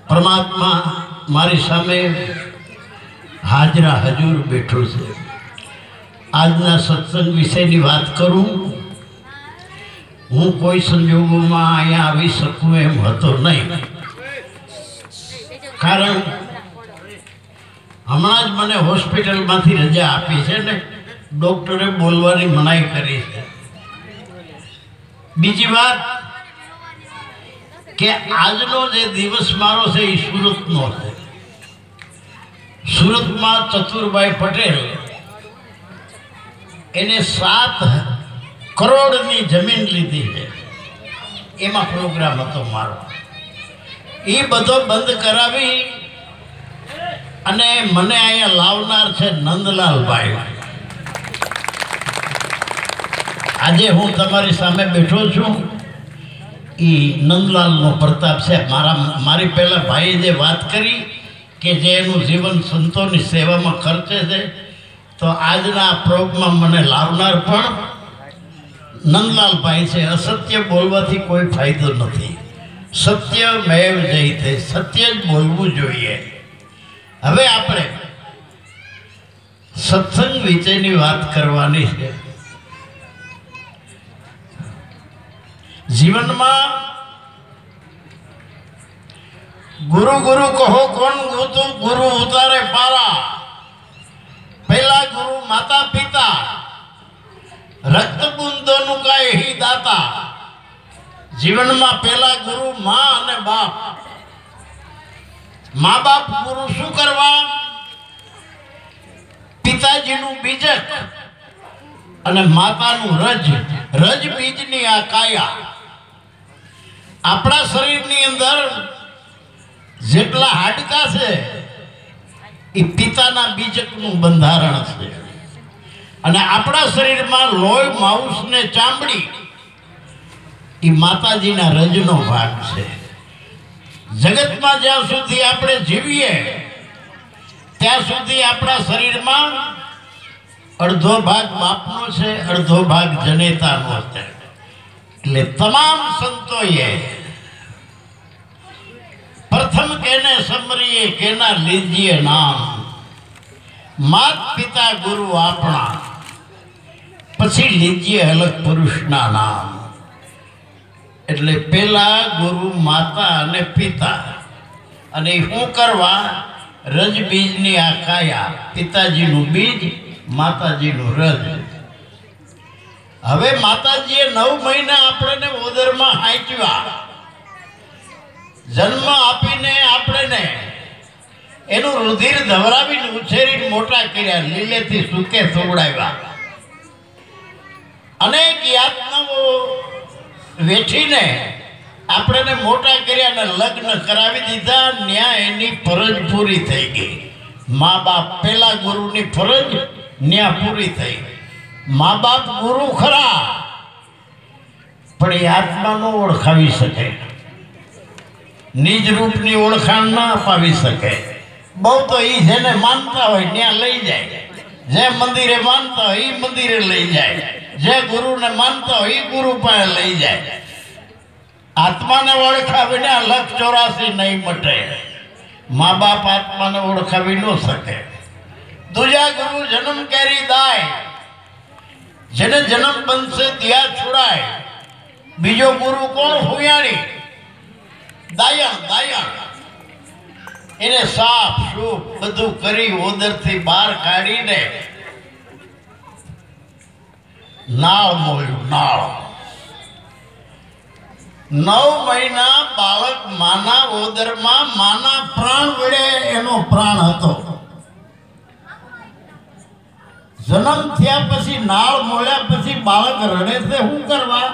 પરમાત્મા મારી સામે હાજરા હજુર બેઠો છે। આજના સત્સંગ વિશેની વાત કરું, હું કોઈ સંજોગોમાં અહીંયા આવી શકું એમ હતો નહીં, કારણ હમણાં જ મને હોસ્પિટલમાંથી રજા આપી છે ને ડૉક્ટરે બોલવાની મનાઈ કરી છે। બીજી વાત કે આજનો જે દિવસ મારો છે એ સુરતનો છે। સુરતમાં ચતુરભાઈ પટેલ એને 7 કરોડની જમીન લીધી છે, એમાં પ્રોગ્રામ હતો મારો। એ બધો બંધ કરાવી અને મને અહીંયા લાવનાર છે નંદલાલભાઈ। આજે હું તમારી સામે બેઠો છું, એ નંદલાલનો પ્રતાપ છે। મારી પહેલાં ભાઈએ જે વાત કરી કે જે એનું જીવન સંતોની સેવામાં ખર્ચે છે, તો આજના પ્રોગ્રામમાં મને લાવનાર પણ નંદલાલભાઈ છે। અસત્ય બોલવાથી કોઈ ફાયદો નથી, સત્ય મેવ જયતે, સત્ય જ બોલવું જોઈએ। હવે આપણે સત્સંગ વિશેની વાત કરવાની છે। જીવનમાં ગુરુ ગુરુ કહો કોણ ગુરુ ઉતારે પારા। પહેલા ગુરુ માતા પિતા, રક્ત બુંદોનું કાય હી દાતા। જીવનમાં પહેલા ગુરુ માં અને બાપ। મા બાપ ગુરુ શું કરવા? પિતાજીનું બીજક અને માતાનું રજ, રજ બીજની આ કાયા। આપણા શરીરની અંદર જેટલા હાડકા છે એ પિતાના બીજકનું બંધારણ છે, અને આપણા શરીરમાં લોહી, માઉસ ને ચામડી એ માતાજીના રજનો ભાગ છે। જગતમાં જ્યાં સુધી આપણે જીવીએ ત્યાં સુધી આપણા શરીરમાં અડધો ભાગ બાપનો છે, અડધો ભાગ જનેતાનો છે। એટલે તમામ સંતોએ પ્રથમ કેને સમરીએ કેના લીજીએ નામ। માત પિતા ગુરુ આપણા, પછી લીજીએ અલગ પુરુષના નામ। એટલે પેલા ગુરુ માતા અને પિતા, અને શું કરવા? રજ બીજની આ કાયા, પિતાજીનું બીજ, માતાજીનું રજ। હવે માતાજીએ 9 મહિના આપણને ઉદરમાં હાંચ્યા, જન્મ આપીને આપણને એનું રુધિર ધવરાવીને ઉછેરીને મોટા કર્યા, લીલેથી સૂકે સોવડાવ્યા। અનેક યાતનાઓ વેઠીને આપણને મોટા કર્યા અને લગ્ન કરાવી દીધા। ન્યા એની ફરજ પૂરી થઈ ગઈ। મા બાપ પેલા ગુરુની ફરજ ન્યા પૂરી થઈ। મા બાપ ગુરુ ખરા, પણ એ આત્મા ન ઓળખાવી શકે, નિજ રૂપની ઓળખાણ ના અપાવી શકે। બહુ તો એ જેને માનતા હોય ત્યાં લઈ જાય, જે મંદિરે માનતા હોય એ મંદિરે લઈ જાય, જે ગુરુને માનતા હોય એ ગુરુ પાસે લઈ જાય। આત્માને ઓળખાવીને 1,84,000 નહીં મટે। મા બાપ આત્માને ઓળખાવી ન શકે। દૂજા ગુરુ જન્મ કેરી દાય, જેને જન્મ બનશે ત્યાં છોડાય। બીજો ગુરુ કોણ? હુયાણી, દાયણ, દાયણ। એને સાફ સૂફ બધું કરી ઓદરથી બહાર કાઢીને નાળ મોળ્યું, નાળ। 9 મહિના બાળક માના ઓદરમાં, માના પ્રાણ વડે એનો પ્રાણ હતો। જન્મ થયા પછી, નાળ મોળ્યા પછી બાળક રડે છે, શું કરવા?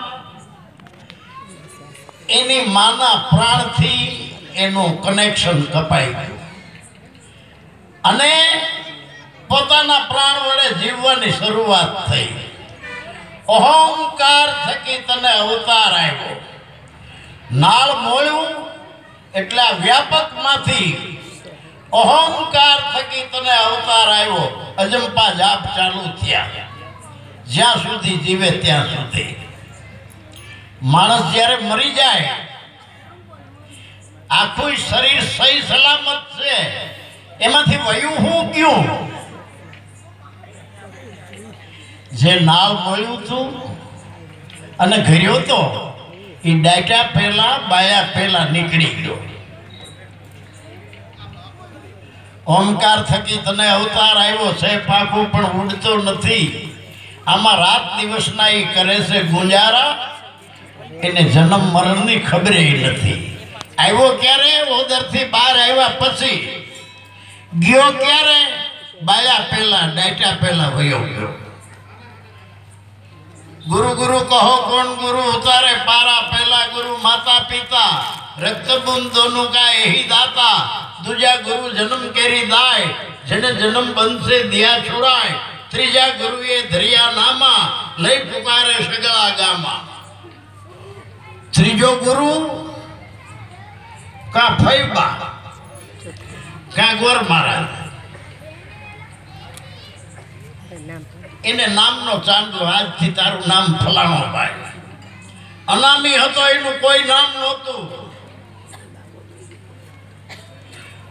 એની માના પ્રાણથી એનું કનેક્શન કપાઈ ગયું, અને પોતાના પ્રાણ વડે જીવવાની શરૂઆત થઈ। અહંકાર થકી તને અવતાર આવ્યો। નાળ મોળ્યું એટલે વ્યાપકમાંથી અહંકાર થકી તને અવતાર આવ્યો। અજંપા જાપ ચાલુ થયા, જ્યાં સુધી જીવે ત્યાં સુધી। માણસ જ્યારે મરી જાય, આખું શરીર સહી સહી સલામત છે, એમાંથી વયું હું ક્યું? જે નાળ મળ્યું હતું અને ઘર્યો તો એ ડાયટા પહેલા બાયા પહેલા નીકળી ગયો. ઓમકાર થકી તને અવતાર આવ્યો છે, પાકું પણ ઉડતો નથી. આમાં રાત દિવસના એ કરે છે ગુંજારા, એને જન્મ મરણની ખબર નથી. આવ્યો ક્યારે? ઓદરથી બહાર આવ્યા પછી. ગયો ક્યારે? બાયા પહેલા ડાયટા પહેલા વયો ગયો. गुरु गुरु कहो कौन गुरु उतारे पारा, पहला गुरु माता पिता, रक्त बूंद दोनों का यही दाता. दूजा गुरु जन्म केरी दाय, जन जन्म बंद से दिया छुड़ाए. त्रीजा गुरु ये धरिया नामा, लई पुकारे सगला गामा. त्रीजो गुरु का फैबा का गोर महाराज, એને નામનો ચાંદલો, આજથી તારું નામ ફલાણો ભાઈ. અનામી હતો, એનું કોઈ નામ નહોતું.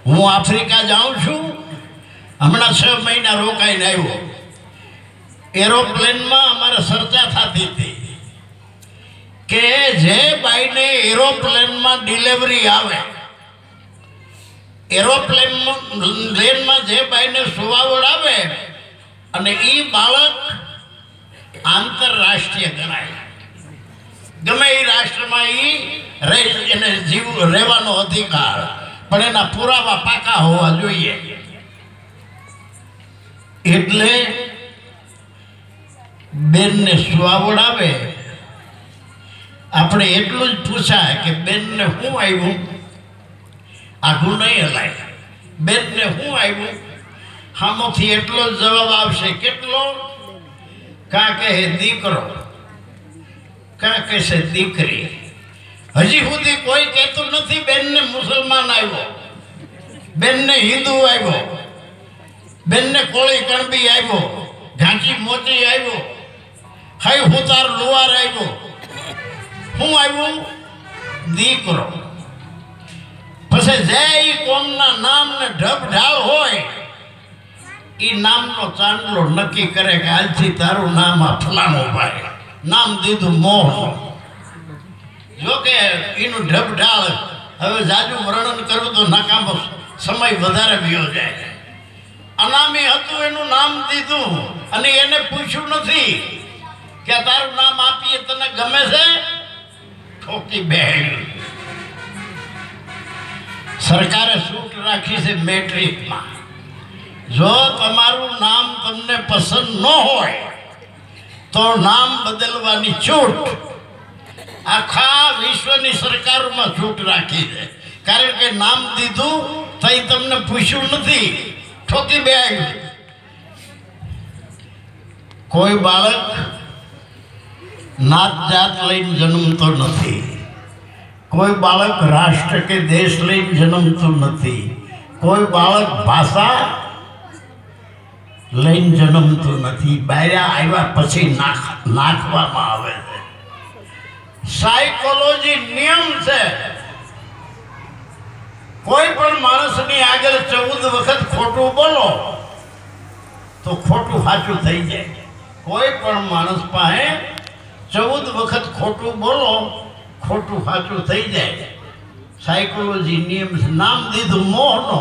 હું આફ્રિકા જાઉં છું, હમણાં 6 મહિના રોકાઈને આવ્યો. એરોપ્લેનમાં અમારે ચર્ચા થતી હતી કે જે બાઈને એરોપ્લેનમાં ડિલિવરી આવે, એરોપ્લેનમાં જે બાઈને સુવાવડ આવે અને એ બાળક આંતરરાષ્ટ્રીય ગણાય. ગમે એ રાષ્ટ્રમાં એને રહેવાનો અધિકાર, પણ એના પુરાવા પાકા હોવા જોઈએ. એટલે બેનને સુવાવડ આવે, આપણે એટલું જ પૂછાય કે બેનને શું આવ્યું? આઘું નહીં હલાય. બેનને શું આવ્યું? હામોથી એટલો જ જવાબ આવશે. કેટલો? કાં કહે દીકરો, કાં કહેશે દીકરી. હજી સુધી કોઈ કહેતું નથી બેનને મુસલમાન આવ્યો, બેનને હિન્દુ આવ્યો, બેનને કોળી કણબી આવ્યો, ઘાંચી મોચી આવ્યો, હઈ હુતાર લુવાર આવ્યો. શું આવ્યું? દીકરો. પછી જે કોમના નામને ઢબ ઢાળ હોય એ નામનો ચાંદલો નક્કી કરે કે આજથી તારું નામ આ ફલાણો ભાઈ. નામ દીધું મોહ. જો કે એનું ઢબઢાળ હવે જાજુ વર્ણન કરવું તો નકામો સમય વધારે વયો જાય. અનામી હતું, એનું નામ દીધું અને એને પૂછ્યું નથી કે તારું નામ આપીએ તને ગમે છે? ઠોકી બેહ્યું. સરકારે છૂટ રાખી છે મેટ્રિકમાં, જો તમારું નામ તમને પસંદ ન હોય તો નામ બદલવાની છૂટ. આખા વિશ્વની સરકારોમાં છૂટ રાખી છે, કારણ કે નામ દીધું તઈ તમને પૂછ્યું નથી. ઠોકી બે આવ્યું. કોઈ બાળક નાત જાત લઈને જન્મતો નથી, કોઈ બાળક રાષ્ટ્ર કે દેશ લઈને જન્મતું નથી, કોઈ બાળક ભાષા લઈને જન્મતું નથી. બાયરા આવ્યા પછી નાખવામાં આવે છે. સાયકોલોજી નિયમ છે, કોઈ પણ માણસની આગળ 14 વખત ખોટું બોલો તો ખોટું સાચું થઈ જાય. કોઈ પણ માણસ પાસે 14 વખત ખોટું બોલો, ખોટું સાચું થઈ જાય. સાયકોલોજી નિયમ છે. નામ દીધું મોહનો,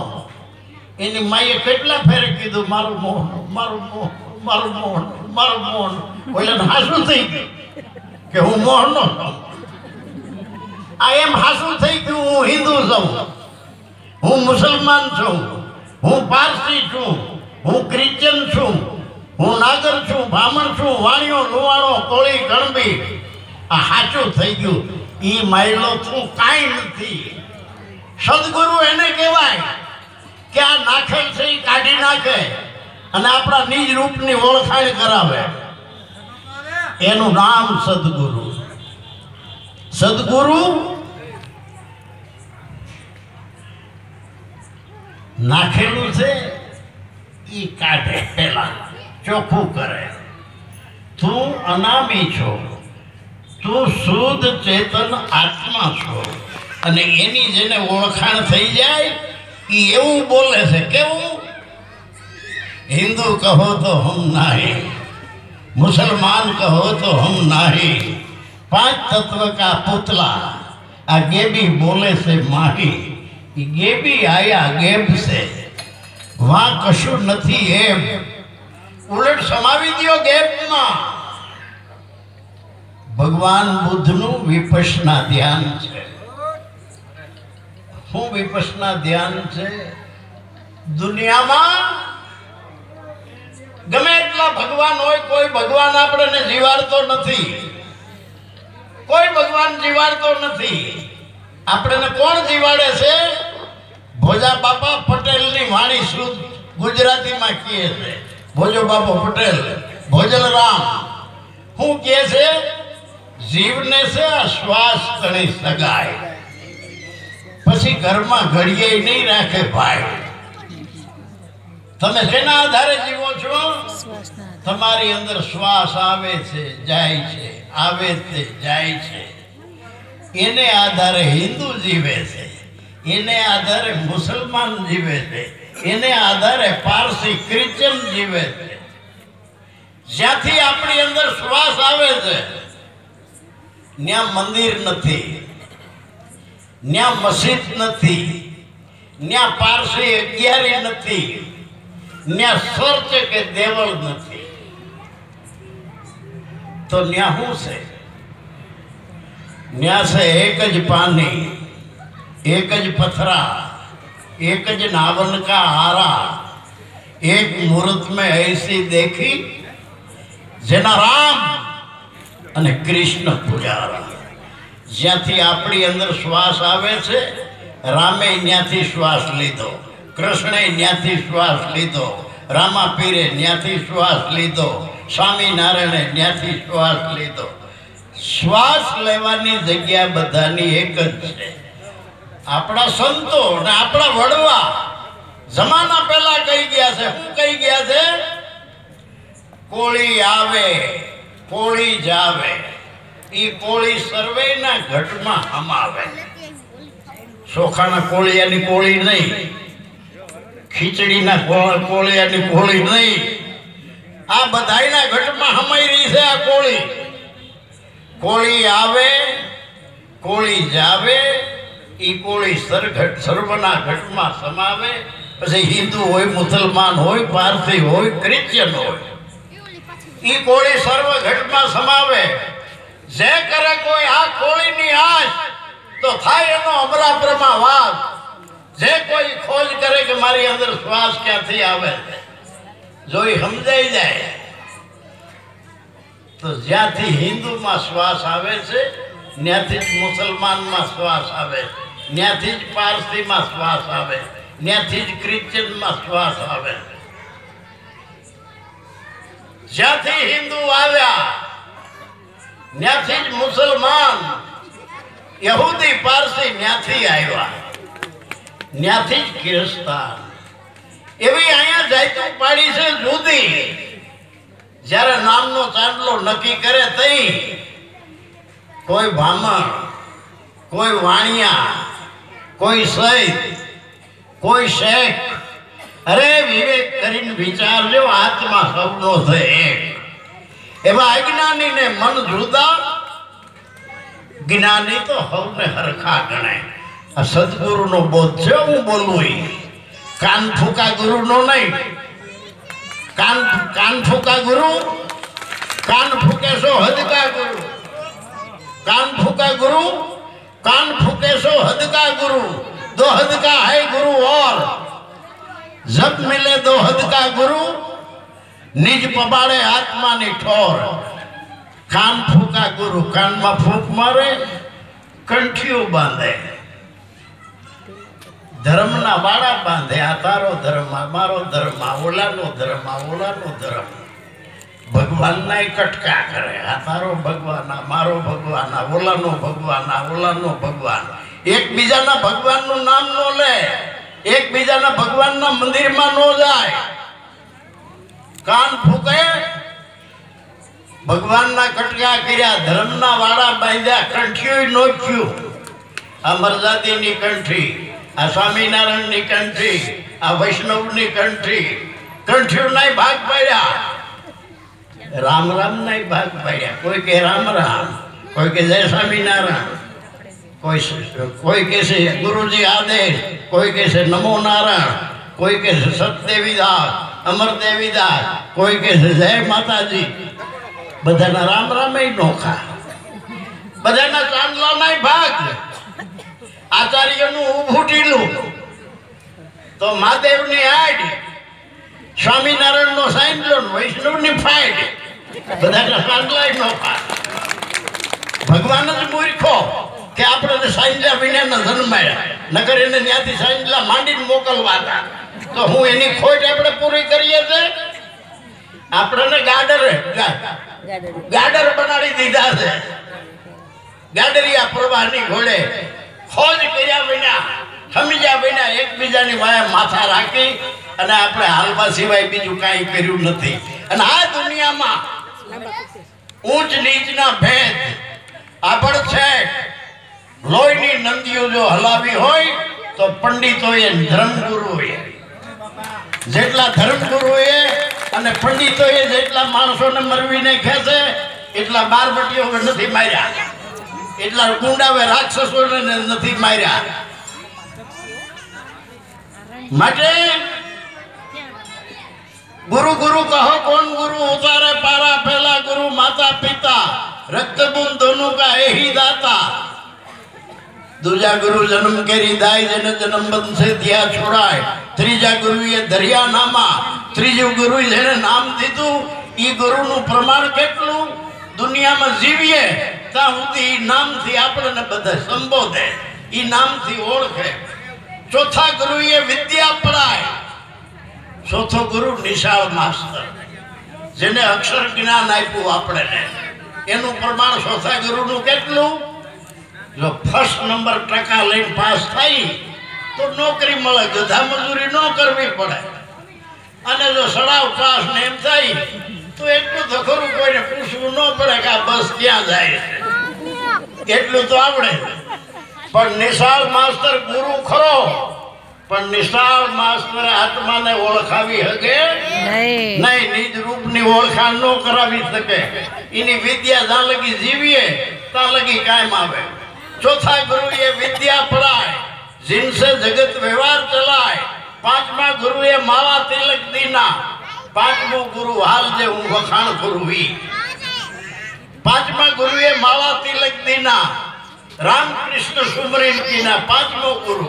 એની માએ કેટલા ફેરે કીધું મારું મોહન, મારું મોહન, મારું મોહન, મારું મોહન. ઓલાને હાસું થઈ ગયું કે હું મોહનો છું. આ એમ હાસું થઈ ગયું હું હિન્દુ છું, હું મુસલમાન છું, હું પારસી છું, હું ક્રિશ્ચન છું, હું નાગર છું, બ્રાહ્મણ છું, વાણિયો લુવાણો કોળી કણબી. આ સાચું થઈ ગયું. એ માયલો તું કાંઈ નથી. સદગુરુ એને કહેવાય કે આ નાખેલ છે એ કાઢી નાખે અને આપણા નિજ રૂપની ઓળખાણ કરાવે. એનું નામ સદગુરુ. સદગુરુ નાખેલું છે એ કાઢે, પેલા ચોખ્ખું કરે. તું અનામી છો, તું શુદ્ધ ચેતન આત્મા છો, અને એની જેને ઓળખાણ થઈ જાય એ એવું બોલે છે કેવું, हिंदू कहो तो हम नहीं, मुसलमान कहो तो हम नहीं, 5 तत्व का पुतला आ गेबी बोले से माही, गेबी आया गेब से, वहां कशु नहीं एम, उलट समावी दियो गेब में। भगवान बुद्ध नु विपश्यना ध्यान छे। हूँ विपश्यना ध्यान छे? दुनिया में गमे એટલા ભગવાન હોય, કોઈ ભગવાન આપણને જીવાડતો નથી, કોઈ ભગવાન જીવાડતો નથી। આપણને કોણ જીવાડે છે? ભોજા બાપા પટેલની વાણી શુદ્ધ ગુજરાતીમાં કહે છે, ભોજો બાપો પટેલ, ભોજલરામ શું કહે છે? જીવને છે આ શ્વાસ તણી સગાય, પછી ઘરમાં ઘડીએ નહીં રાખે ભાઈ। તમે શેના આધારે જીવો છો? તમારી અંદર શ્વાસ આવે છે જાય છે, આવે છે જાય છે, એને આધારે હિન્દુ જીવે છે, એને આધારે મુસલમાન જીવે છે, એને આધારે પારસી ક્રિશ્ચન જીવે છે। જ્યાંથી આપણી અંદર શ્વાસ આવે છે ત્યાં મંદિર નથી, ત્યાં મસ્જિદ નથી, ત્યાં પારસી અગિયારી નથી, न्या सर्च के देवल नहीं, तो न्या हूँ से न्या से एक ज पानी, एक ज पथरा, एक ज नावन का हारा, एक मुहूर्त में ऐसी देखी जेना राम अने कृष्ण पुजारा। ज्यांथी आपणी अंदर श्वास आवे छे, रामे न्याथी श्वास लीधो, कृष्णे न्याथी श्वास लीधो, रामा पीरे न्याथी श्वास लीधो, स्वामी नारायणे न्याथी श्वास लीधो। श्वास लेवानी जग्या बधानी एक ज छे। आपणा संतो ने आपणा वडवा जमाना पहला कही गया छे, हूँ कही गया छे? कोळी आवे कोळी जावे, ई कोळी सर्वेना घटमां हमावे। सोखाना कोळियानी कोळी नहीं, खीचड़ी ना कोळियानी कोळी नहीं, आ बधाईना घटमां हमाई रही छे आ कोळी। कोळी आवे कोळी जावे, ई कोळी सर्वना घटमां समावे। पछी हिंदू होय, मुसलमान होय, पारसी होय, क्रिश्चियन होय, ई कोळी सर्व घटमां समावे। जे करे कोई आ कोळीनी आश तो थाय एनो अमरापरमा वास। जे कोई खोज करे कि मारी अंदर श्वास क्यांथी आवे, जो ई समजाई जाए तो ज्यांथी हिंदू में श्वास आवे छे न्याथी ज मुसलमान में श्वास आवे, न्याथी ज पारसी में श्वास आवे, न्याथी ज क्रिश्चियन में श्वास आवे। ज्यांथी हिंदू आव्या न्याथी ज मुसलमान, यहूदी, पारसी न्याथी आव्या, न्याथी ज किरस्तान। एवी अहींया जायतो पाड़ी छे जुदी। ज्यारे नामनो चांदलो नक्की करे तई कोई ब्राह्मण, कोई वाणिया, कोई सैद, कोई शेख। अरे विवेक करीने विचारजो, आत्मा सबनो छे एक। एवा अज्ञानी ने मन जुदा, ज्ञानी तो हवने हरखा गणे। आ सद्गुरु नो बोध छे, हूँ बोलूं कान फूका गुरु नो नहीं। कान फूका गुरु, कान फूके सो हद का गुरु, कान फूका गुरु, कान फूके सो हद का गुरु। 2 हद का है गुरु और जब मिले 2 हद का गुरु, निज पबाड़े आत्मा नी ठोर। कान फूका गुरु कान में फूक मारे, कंठियों बांधे, धर्म ना वाड़ा बांधे। आ तारो धर्म, मारो धर्म, ओलानो धर्म, ओलानो धर्म। भगवान ना कटका करे, आ तारो भगवान, मारो भगवान, ओलानो भगवान, ओलानो भगवान। एक बीजा ना भगवान नु नाम नो ले, एक बीजा ना भगवान ना मंदिर में नो जाए। कान फूके, भगवान ना कटका कर्या, धर्म ना वाड़ा बांध्या, कंठियों नोच्યું। आ मर्यादी नी कंठी આ સ્વામિનારાયણની કંઠી, આ વૈષ્ણવની કંઠી, કંઠીઓના ભાગ પાડ્યા, રામ રામના ભાગ પાડ્યા. કોઈ કે રામ રામ, કોઈ કે જય સ્વામિનારાયણ, કોઈ કહે છે ગુરુજી આદેશ, કોઈ કહે છે નમો નારાયણ, કોઈ કહે છે સતદેવીદાસ, અમરદેવીદાસ, કોઈ કહે છે જય માતાજી. બધાના રામ રામ નોખા, બધાના ચાંદલાના ભાગ. આચાર્યનું ઊભું ઢીલું તો મહાદેવની હાડ, સ્વામિનારાયણનો સાંજલો, વૈષ્ણવની ફાઈડ, બધાના ચાંદલા નોખા. ભગવાન જ મૂર્ખો કે આપણે સાંજલા વિના જન્માયા, નગર એને ત્યાંથી સાંજલા માંડીને મોકલવા હતા. તો હું એની ખોટ આપણે પૂરી કરીએ છીએ. આપણને ગાડર બનાવી દીધા છે. ગાડરિયા પ્રવાહની ઘોડે ખોજ કર્યા વિના, સમજ્યા વિના એકબીજાની વાયા માથા રાખી અને આપણે હાલવા સિવાય બીજું કાંઈ કર્યું નથી. અને આ દુનિયામાં ઊંચ નીચના ભેદ, આભળ છે, લોહીની નંદીઓ જો હલાવી હોય તો પંડિતોએ, ધર્મગુરુઓએ, જેટલા ધર્મગુરુઓએ અને પંડિતોએ જેટલા માણસોને મરવી નાખ્યા છે એટલા બારબટીઓ નથી માર્યા, એટલા ગુંડાવે રાક્ષસોને નથી માર્યા. માટે ગુરુ ગુરુ કહો કોણ ગુરુ, ઉતારે પારા પહેલા ગુરુ માતા પિતા, રક્તબૂંદ दोनों का यही दाता. दूजा गुरु जन्म केरी दाय जन जन्म बंध से दिया छोड़ाय. ત્રીજા ગુરુએ દરિયા નામા, ત્રીજું ગુરુ જેને નામ દીધું એ ગુરુનું પ્રમાણ કેટલું? દુનિયામાં જીવીએ ત્યાં સુધી નામથી આપણને બધા સંબોધે, એ નામથી ઓળખે. ચોથા ગુરુએ વિદ્યા પડાય. ચોથો ગુરુ નિશાળ માસ્ટર, જેને અક્ષર જ્ઞાન આપ્યું આપણને, એનું પ્રમાણ ચોથા ગુરુનું કેટલું? જો ફર્સ્ટ નંબર ટકા લઈને પાસ થાય તો નોકરી મળે, ગધા મજૂરી ન કરવી પડે. અને જો સડાવ પાસ ને એમ થાય તો એટલું તો ખરું, કોઈને પૂછવું ન પડે કે આ બસ ક્યાં જાય છે, એટલું તો આવડે. પણ નિશાળ માસ્ટર ગુરુ ખરો, પણ નિશાળ માસ્ટર આત્માને ઓળખાવી શકે નહીં, નિજ રૂપની ઓળખાણ ન કરાવી શકે. એની વિદ્યા જ્યાં લગી જીવીએ ત્યાં લગી કાયમ આવે. ચોથા ગુરુએ વિદ્યા પડાય, जिनसे जगत व्यवहार चलाय. પાંચમા ગુરુએ માળા તિલક દીના. પાંચમો ગુરુ હાલ જે હું વખાણ કરું ઈ. પાંચમા ગુરુએ માળા તિલક દીના, રામકૃષ્ણ સુમરીન કીના. પાંચમો ગુરુ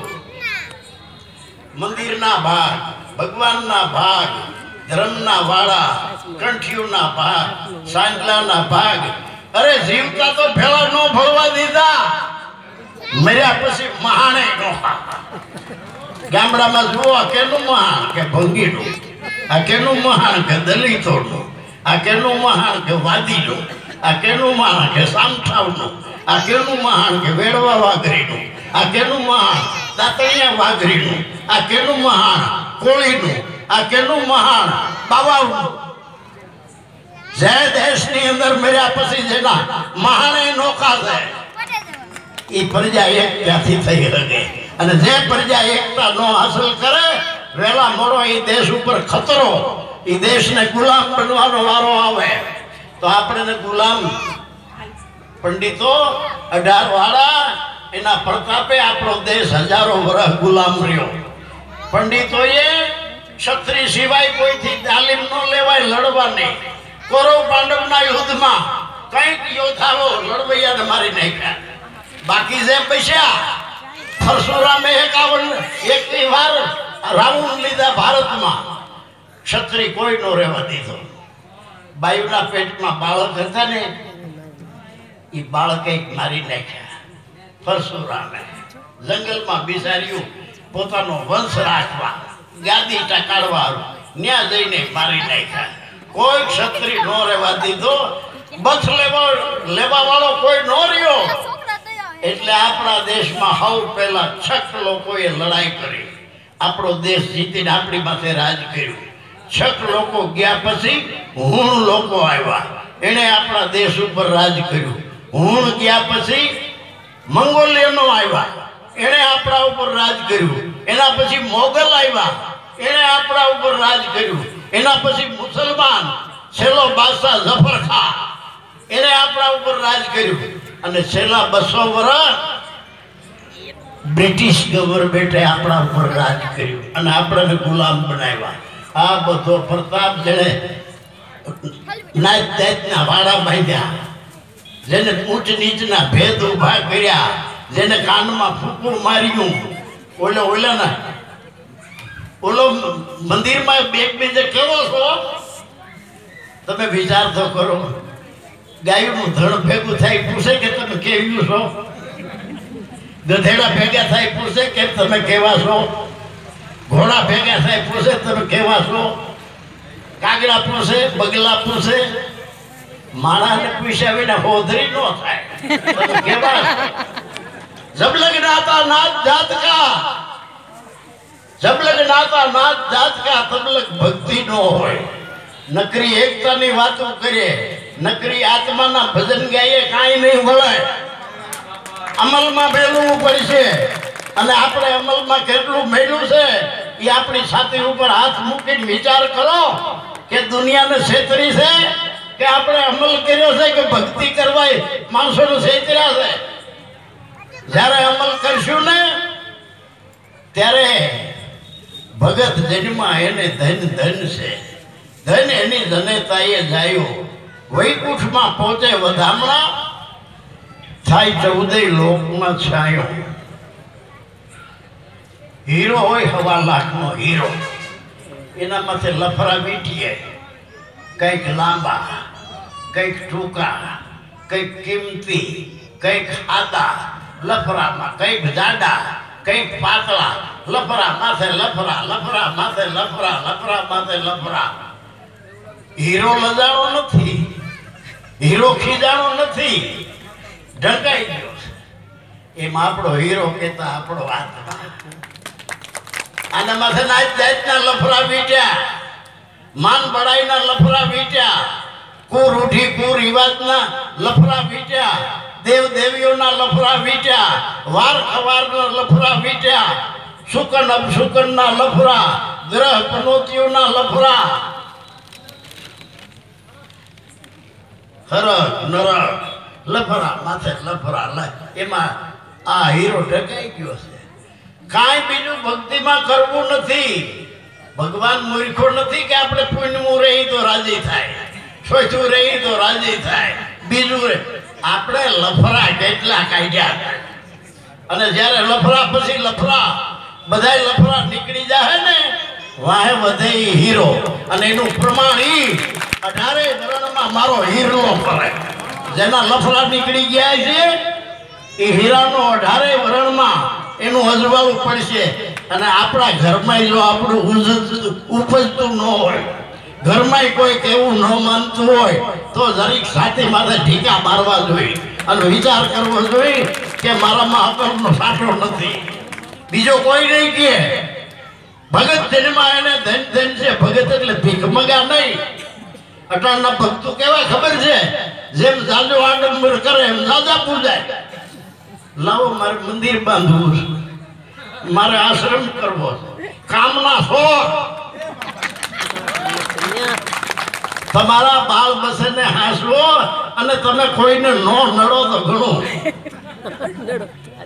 મંદિરના ભાગ, ભગવાનના ભાગ, ધર્મના વાળા, કંઠીઓના ભાગ, સાંજલાના ભાગ. અરે જીવતા તો ભેળા ન ભળવા દીધા, મર્યા પછી મહાણે નોખા. ગામડામાં જુઓ કેનું મહાણ કે ભંગીનું, આ કેનું મહાણ કે દલિતોનું, આ કેનું મહાણ કે વાદીનું, આ કેનું મહાણ કે સામઠાવનું, આ કેનું મહાણ કે વેડવા વાઘરીનું, આ કેનું મહાણ દાતણિયા વાઘરીનું, આ કેનું મહાણ કોળીનું, આ કેનું મહાણ બાવાનું. જે દેશની અંદર મર્યા પછી જેના મહાણે નોખા છે એ પ્રજા એક ત્યાંથી થઈ શકે. અને જે પ્રજા એકતા નો હાંસલ કરે, વહેલા મોડો એ દેશ ઉપર ખતરો, એ દેશને ગુલામ બનવાનો વારો આવે. તો આપણે ગુલામ પંડિતો 18 વાળા એના પ્રતાપે આપણો દેશ હજારો વર્ષ ગુલામ રહ્યો. પંડિતોએ ક્ષત્રિય સિવાય કોઈથી તાલીમ ન લેવાય લડવાની. કૌરવ પાંડવના યુદ્ધમાં કંઈક યોદ્ધાઓ લડવૈયાને મારી નાખ્યા, બાકી જે પૈસા પરશુરામે 51 વાર રાઉન્ડ લીધા ભારતમાં. ક્ષત્રિય કોઈ નો રહેવા દીધો. બાયુના પેટમાં બાળક હતા ને, એ બાળકે મારી નાખ્યા પરશુરામે. જંગલમાં બિચાર્યું પોતાનો વંશ રાખવા, ગાદી ટકાડવા, ત્યાં જઈને મારી નાખ્યા. કોઈ ક્ષત્રિય નો રહેવા દીધો. બસ લેવા વાળો કોઈ નો રહ્યો. એટલે આપણા દેશમાં સૌ પહેલા છક લોકોએ લડાઈ કરી, આપણો દેશ જીતીને આપણી પાસે રાજ કર્યું. છક લોકો ગયા પછી હુણ લોકો આવ્યા, એણે આપણા દેશ ઉપર રાજ કર્યું. હુણ ગયા પછી મંગોલિયનો આવ્યા, એણે આપણા ઉપર રાજ કર્યું. એના પછી મોગલ આવ્યા, એણે આપણા ઉપર રાજ કર્યું. એના પછી મુસલમાન છેલ્લો બાદશાહ ઝફર ખાન, એણે આપણા ઉપર રાજ કર્યું. અને છેલ્લા 200 વર્ષ બ્રિટિશ ગવર્મેન્ટે આપણા ઉપર રાજ કર્યું અને આપણને ગુલામ બનાવ્યા. આ બધો પ્રતાપ જેને નાત જાતના વાળા બાંધ્યા, જેને ઊંચ નીચના ભેદ ઉભા કર્યા, જેને કાનમાં ફૂંકું માર્યું, ઓલો મંદિરમાં બીજે કેવો છો તમે વિચાર તો કરો. ગાયનું ધણ ભેગું થાય પૂછે કે તમે કેવું છો? ગધેડા ભેગા થાય પૂછે કે તમે કેવા છો? ઘોડા ભેગા થાય પૂછે તમે કેવા છો? કાગડા પૂછે, બગલા પૂછે. માણસને પૂછ્યા વિના હોધરી ન થાય તમે કેવા છો? जब लग नाता नाच जात का, जब लग नाता नाच जात का, तब लग भक्ति नो હોય. નકરી એકતાની વાતો કરીએ, નકરી આત્માના ભજન ગાઈએ, કાંઈ નહીં મળે. અમલમાં મેળવવું પડશે. અને આપણે અમલમાં કેટલું મેળવ્યું છે એ આપણી છાતી ઉપર હાથ મૂકીને વિચાર કરો કે દુનિયાને છેતરી છે કે આપણે અમલ કર્યો છે કે ભક્તિ કરવાય માણસોને છેતર્યા છે. જ્યારે અમલ કરશું ને ત્યારે ભગત જન્મા એને ધન ધન છે. ધન એની જનેતાએ જાયો, વૈકુંઠમાં પહોંચે વધામણા, થાય 14 લોકમાં છાયો. હીરો હોય 1.25 લાખનો હીરો, એના માથે લફરા વીંટીએ, કંઈક લાંબા, કંઈક ટૂંકા, કંઈક કિંમતી, કંઈક ખાધા લફરામાં, કંઈક જાડા, કંઈક પાતળા, લફરા માથે લફરા, લફરા માથે લફરા, લફરા માથે લફરા. હીરો લજાણો નથી, હીરો ખીજાણો નથી, ઢંકાઈ ગયો છે. એમાં આપણો હીરો કહેતા આપણો આત્મા. આના માથે નાચ જાતના લફરા વીટ્યા, માન બડાઈના લફરા વીટ્યા, કુરૂઠી કુરિવાજના લફરા વીટ્યા, દેવ દેવીઓના લફરા વીટ્યા, વાર ખવારના લફરા વીટ્યા, શુકન અપશુકનના લફરા, ગ્રહ પનોતીઓના લફરા, હરક નરક લફરા માથે લફરા. એમાં આ હીરો ઢકાઈ ગયો છે. કાંઈ બીજું ભક્તિમાં કરવું નથી. ભગવાન મૂર્ખો નથી કે આપણે પુણ્યમું રહી તો રાજી થાય, સ્વચ્છું રહી તો રાજી થાય. બીજું આપણે લફરા કેટલા કાઢ્યા. અને જ્યારે લફરા પછી લફરા બધાય લફરા નીકળી જાય ને, વાહે વધે હીરો. અને એનું પ્રમાણ 18 વર્ણમાં મારો હીરો ફરે. જેના લફરા નીકળી ગયા છે એ હીરાનો 18 વર્ણમાં એનું અજવાળું પડશે. અને આપણા ઘરમાં જો આપણું ઉપજતું ન હોય, ઘરમાં કોઈ કેવું ન માનતું હોય તો જરીક છાતી માથે ઢીકા મારવા જોઈએ અને વિચાર કરવો જોઈએ કે મારામાં અકલનો સાટો નથી. બીજો કોઈ નહીં કહે. ભગત જન્મા એને ધન ધન છે. ભગત એટલે ભીખમગા નહીં. અટાણના ભક્તો કેવા ખબર છે? જેમ જાજો આડંબર કરે એમ જાજા પૂજાય. લાવો મારે મંદિર બાંધવું છે, મારે આશ્રમ કરવો છે, કામના શોખ. તમારા બાળ બસને હાંસવો અને તમે કોઈને નો નડો તો ઘણું.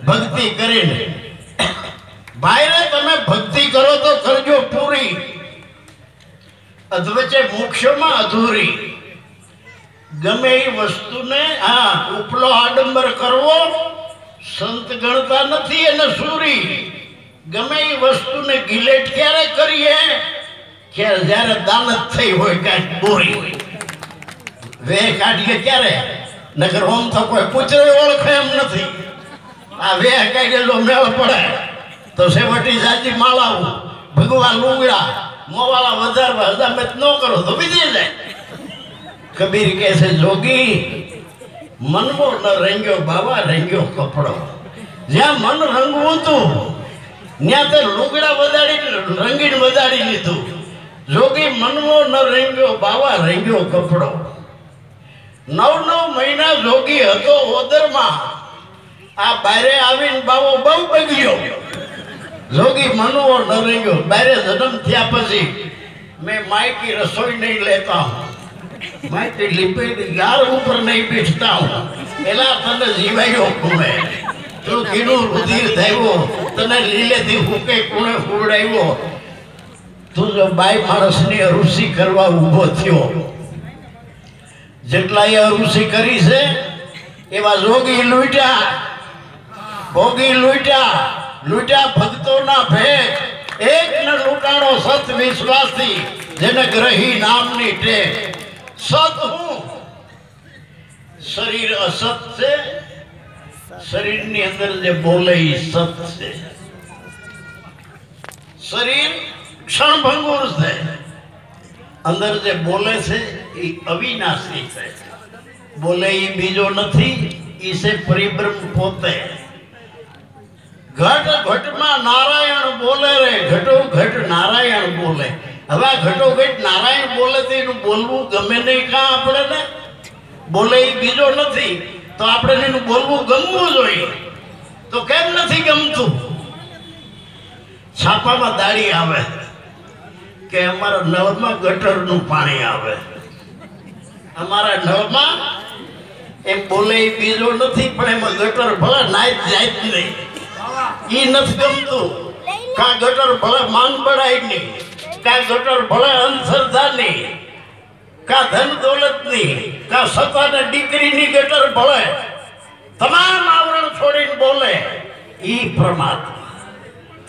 ભક્તિ કરીને ભાઈને તમે ભક્તિ કરો તો કરજો પૂરી, અધવચ્ચે મોક્ષમાં અધૂરી. ગમે એ વસ્તુને ઉપલો આડંબર કરવો સંત ગણતા નથી એને સુરી. ગમે એ વસ્તુને ગિલેટ ક્યારે કરીએ કે જ્યારે દાનત થઈ હોય કાંઈક બોરી વે કાઢીએ ક્યારે. નગર ઓમ તો કોઈ પૂછે ઓળખે એમ નથી. આ વે કાઢેલો મેળ પડે તો સેવટી જાજી માળાવું, ભગવાન લુગડા મોવાળા વધારવા હજામત ન કરો તો બીજી જાય. કબીર કહે છે જોગી મનમો ન રંગ્યો બાવા રંગ્યો કપડો. જ્યાં મન રંગવું હતું ત્યાં તો લુગડા વધારી રંગીને વધારી લીધું. જોગી મનમો ન રંગ્યો બાવા રંગ્યો કપડો. 9 મહિના જોગી હતો ઓદરમાં. આ બારે આવીને બાવો બહુ બગડ્યો. જોગી મનવો ન રહ્યો. બારે જન્મ થયા પછી મેં માયકી રસોઈ નહીં લેતા હું, માયકી લીપેલી ગાર ઉપર નહીં બેસતા હું. એલા તને જીવાયો કોણે? તું કીનું રુધિર થયો, તને લીલેથી હુકે કોણે હુવડાવ્યો? તું જો બાઈ માણસની અરુસી કરવા ઊભો થયો. જેટલાએ અરુસી કરી છે એવા જોગી લૂંટ્યા, ભોગી લૂંટ્યા, લૂંટ્યા ભક્તોના ભેટ. એક ન લૂંટાણો સત વિશ્વાસી, જેને ગ્રહી નામની ટેક. સત હું, શરીર અસત છે, શરીરની અંદર જે બોલે એ સત છે. શરીર ક્ષણભંગુર છે, અંદર જે બોલે છે એ અવિનાશી છે. બોલે એ બીજો નથી, એ છે પરિબ્રહ્મ પોતે. ઘટ ઘટમાં નારાયણ બોલે રે, ઘટો ઘટ નારાયણ બોલે. હવે આ ઘટો ઘટ નારાયણ બોલે તો એનું બોલવું ગમે નહીં કાં આપણે ને? બોલે એ બીજો નથી તો આપણે એનું બોલવું ગમવું જોઈએ. તો કેમ નથી ગમતું? છાપામાં દાડી આવે કે અમારા નળમાં ગટરનું પાણી આવે, અમારા નળમાં. એમ બોલે એ બીજો નથી, પણ એમાં ગટર ભલે નાઈટ જાય જ નહીં. ઈ નથી ગમતું. કા ગટર ભલે માન બળાય નહીં, કા ગટર ભલે અંધશ્રદ્ધાની, કા ધન દોલતની, કા સતાને દીકરીની ગટર ભલે. તમામ આવરણ છોડીને બોલે ઈ પરમાત્મા.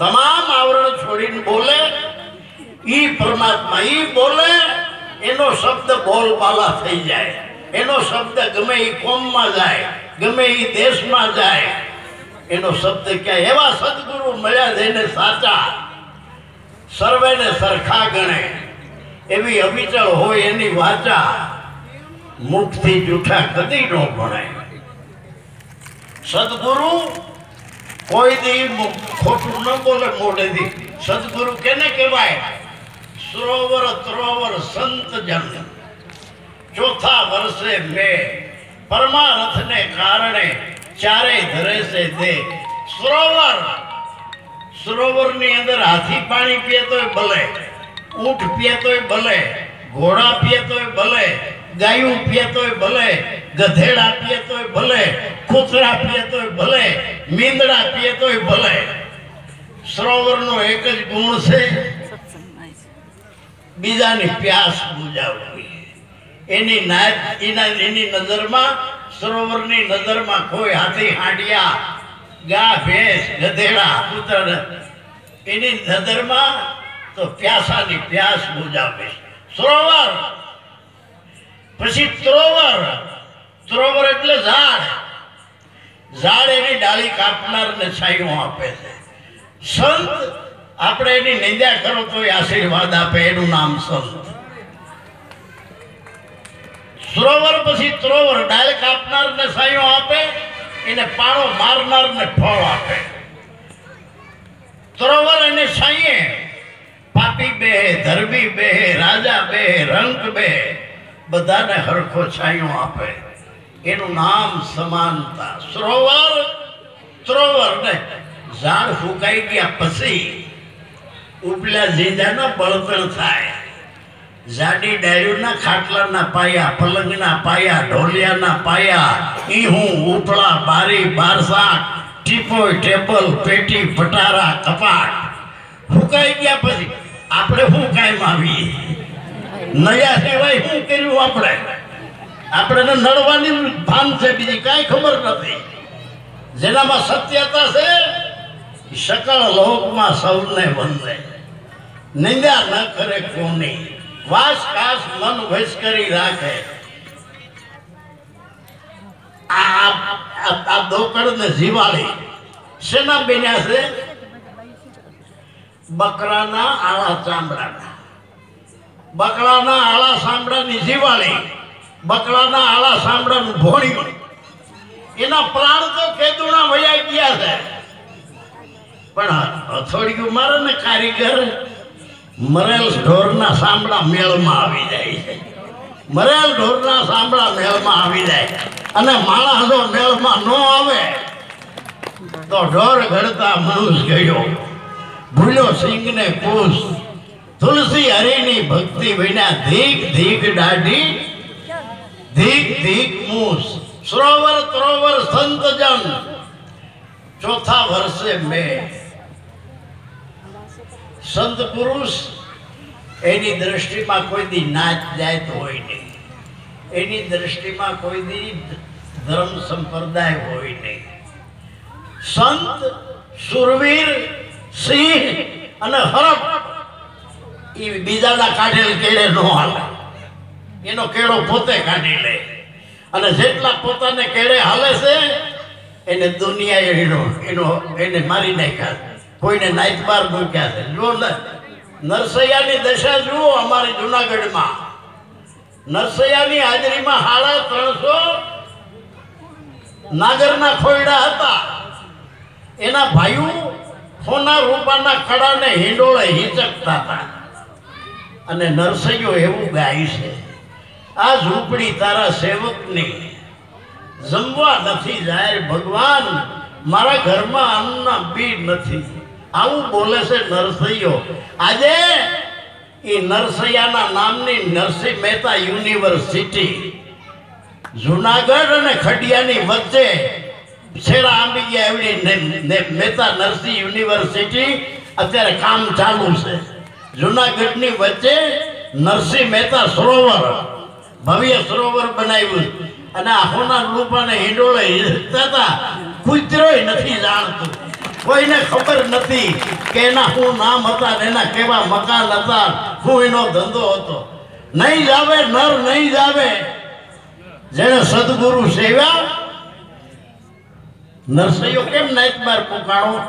તમામ આવરણ છોડીને બોલે ઈ પરમાત્મા. ઈ બોલે એનો શબ્દ બોલબાલા થઈ જાય. એનો શબ્દ ગમે એ કોમમાં જાય, ગમે એ દેશમાં જાય. એનો શબ્દ ક્યાં? એવા સદગુરુ મળ્યા જેને સાચા સર્વેને સરખા ગણે, એવી અવિચળ હોય એની વાચા. મુખથી જૂઠા કદી ન ભણે. સદગુરુ કોઈ દી ખોટું ન બોલે મોઢેથી. સદગુરુ કેને કહેવાય? સરોવર ત્રોવર સંત જન, ચોથા વર્ષે મેં પરમારથને કારણે ચારે ધરે છે દે. સરોવર, સરોવરની અંદર હાથી પાણી પીએ તોય ભલે, ઊંટ પીએ તોય ભલે, ઘોડા પીએ તોય ભલે, ગાયું પીએ તોય ભલે, ગધેડા પીએ તોય ભલે, કૂતરા પીએ તોય ભલે, મીંદડા પીએ તોય ભલે. સરોવરનો એક જ ગુણ છે, બીજાની પ્યાસ બુજાવવી. એની નજરમાં, સરોવરની નજરમાં કોઈ હાથી હાંડિયા, ગા ભેંસ, ગધેડા, કૂતર, એની નજરમાં તો પ્યાસાની પ્યાસ બુજાવે. સરોવર. પછી ત્રોવર. ત્રોવર એટલે ઝાડ. ઝાડ એની ડાળી કાપનારને છાંયો આપે છે. સંત, આપણે એની નિંદા કરો તો આશીર્વાદ આપે, એનું નામ સંત. સરોવર પછી ત્રોવર, ડાળ કાપનારને છાંયો આપે, એને પાણો મારનારને ફળ આપે. ત્રોવર એને છાંયે પાપી બેહે, ધર્મી બેહે, રાજા બેહે, રંક બેહે, બધાને હરખો છાંયો આપે. એનું નામ સમાનતા. સરોવર ત્રોવર. ને ઝાડ ફૂંકાઈ ગયા પછી ઉપલા ઝીંઝાના બળતણ થાય. જાડી ડાળીઓના ખાટલાના પાયા, પલંગના પાયા, ઢોલિયાના પાયા, ઈહું, ઉપલા, બારી, બારસાક, ટીપોય, ટેબલ, પેટી, પટારા, કપાટ ફૂંકાઈ ગયા પછી આપણે શું કાયમ આવીએ? નયા સિવાય શું કર્યું આપણે? આપણે નડવાની ભાન છે, બીજી કાંઈ ખબર નથી. જેનામાં સત્યતા છે સકળ લોકમાં સૌને વંદે. નિંદા ન કરે કોની, વાસ કાસ મન વશ કરી રાખે. આ દોકડ ને જીવાળી શેના બન્યા છે? બકરાના આળા ચામડાના. બકરાના આળા ચામડાની જીવાળી, બકરાના આળા ચામડાનું ભોણિયું. એના પ્રાણ તો કેદુણા વયા ગયા છે, પણ હથોડિયું મારે ને કારીગર મરેલ ઢોરના સાંભળા મેળમાં આવી જાય છે. મરેલ ઢોરના સાંભળા મેળમાં આવી જાય, અને માણસ જો મેળમાં ન આવે તો ઢોર ઘડતા મનુષ્ય ગયો, ભૂલ્યો સિંહ ને કુશ, તુલસી હરિની ભક્તિ વિના ધીક ધીક દાઢી, ધીક ધીક મૂસ, સરોવર તરોવર સંતજન, ચોથા વર્ષે મેં સંત પુરુષ એની દ્રષ્ટિમાં કોઈ દી નાચ જાય તો હોય નહીં, એની દ્રષ્ટિમાં કોઈ દી ધર્મ સંપ્રદાય હોય નહીં. સંત, સુરવીર, સિંહ અને હરપ એ બીજાના કાઢેલ કેળે નો હાલે, એનો કેળો પોતે કાઢી લે. અને જેટલા પોતાને કેળે હાલે છે એને દુનિયાએ એને મારી નાખ્યા, કોઈને નાઈતબાર મૂક્યા છે. જો નરસૈયાની દશા જુઓ, અમારી જુનાગઢમાં નરસૈયાની હાજરીમાં 350 નાગરના ખોયડા હતા. એના ભાઈઓ સોના રૂપાના કડાને હિંડોળે હિંચકતા હતા. અને નરસૈયો એવું ગાય છે, આ ઝૂંપડી તારા સેવકની, જમવા નથી જાય ભગવાન, મારા ઘરમાં અન્નના બી નથી. આવું બોલે છે નરસૈયો. આજે એ નરસૈયાના નામની નરસિંહ મહેતા યુનિવર્સિટી જુનાગઢ અને ખડિયાની વચ્ચે શેરા આંબી ગયા એવડી મહેતા નરસિંહ યુનિવર્સિટી અત્યારે કામ ચાલુ છે. જુનાગઢની વચ્ચે નરસિંહ મહેતા સરોવર, ભવ્ય સરોવર બનાવ્યું. અને આખોના રૂપાને હિંડોળે હિંચતા, કૂતરોય નથી જાણતું, કોઈને ખબર નથી કે એના શું નામ હતા, એના કેવા મકાન હતા, શું એનો ધંધો હતો. નહીં જાવે નર નહીં જાવે જેને સદગુરુ સેવ્યા. નરસૈયો કેમ નાઈતબાર પુકાણો?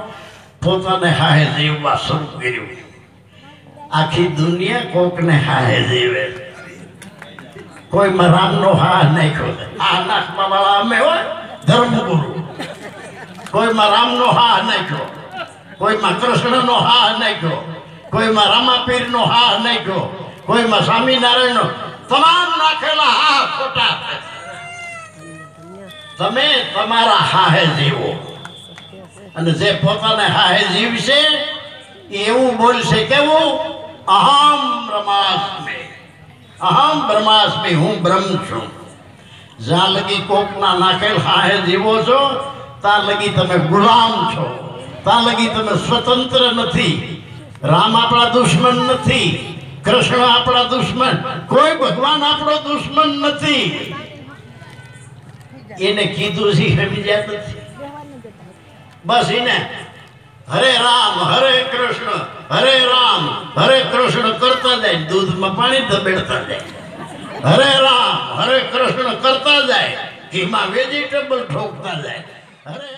પોતાને હાહે જીવવા શરૂ કર્યું. આખી દુનિયા કોકને હાહે જીવે. કોઈમાં રામનો હા નાખ્યો, આ નાખવા વાળા અમે હોય ધર્મગુરુ. કોઈમાં રામનો હા નાખ્યો, કોઈમાં કૃષ્ણનો હા નાખ્યો, કોઈમાં રામાપીરનો હા નાખ્યો, કોઈમાં સ્વામિનારાયણનો. તમામ નાખેલા હા ખોટા. તમે તમારા હાહે જીવો. અને જે પોતાને હાહે જીવશે એવું બોલશે, કેવું? અહમ બ્રહ્માસ્મિ, અહમ બ્રહ્માસ્મિ, હું બ્રહ્મ છું. જ્યાં લગી કોકના નાખેલ હાહે જીવો છો ત્યાં લગી તમે ગુલામ છો, ત્યાં લગી તમે સ્વતંત્ર નથી. રામ આપણા દુશ્મન નથી, કૃષ્ણ આપણા દુશ્મન, કોઈ ભગવાન આપણો દુશ્મન નથી. એને કીધું છે સમજ્યા નથી. બસ એને હરે રામ હરે કૃષ્ણ હરે રામ હરે કૃષ્ણ કરતા જાય, દૂધમાં પાણી ધબેડતા જાય. હરે રામ હરે કૃષ્ણ કરતા જાય, ઘીમાં વેજીટેબલ ઠોકતા જાય. હરે